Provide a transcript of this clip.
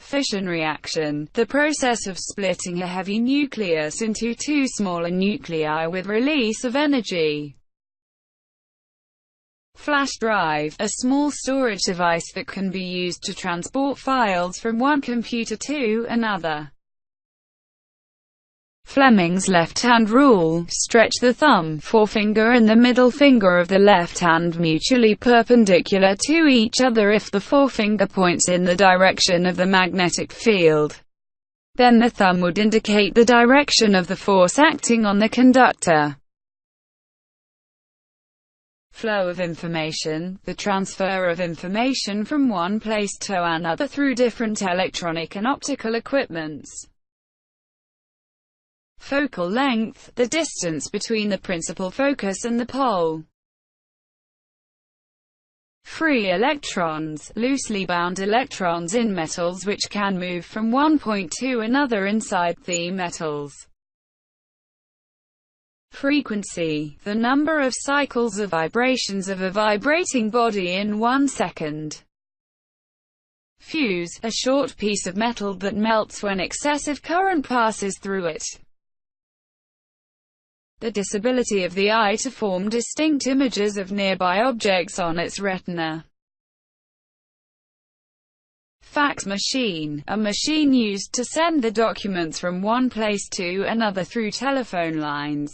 Fission reaction, the process of splitting a heavy nucleus into two smaller nuclei with release of energy. Flash drive, a small storage device that can be used to transport files from one computer to another. Fleming's left-hand rule: stretch the thumb, forefinger and the middle finger of the left hand mutually perpendicular to each other if the forefinger points in the direction of the magnetic field. Then the thumb would indicate the direction of the force acting on the conductor. Flow of information, the transfer of information from one place to another through different electronic and optical equipments. Focal length, the distance between the principal focus and the pole. Free electrons, loosely bound electrons in metals which can move from one point to another inside the metals. Frequency, the number of cycles of vibrations of a vibrating body in 1 second. Fuse, a short piece of metal that melts when excessive current passes through it. The disability of the eye to form distinct images of nearby objects on its retina. Fax machine, a machine used to send the documents from one place to another through telephone lines.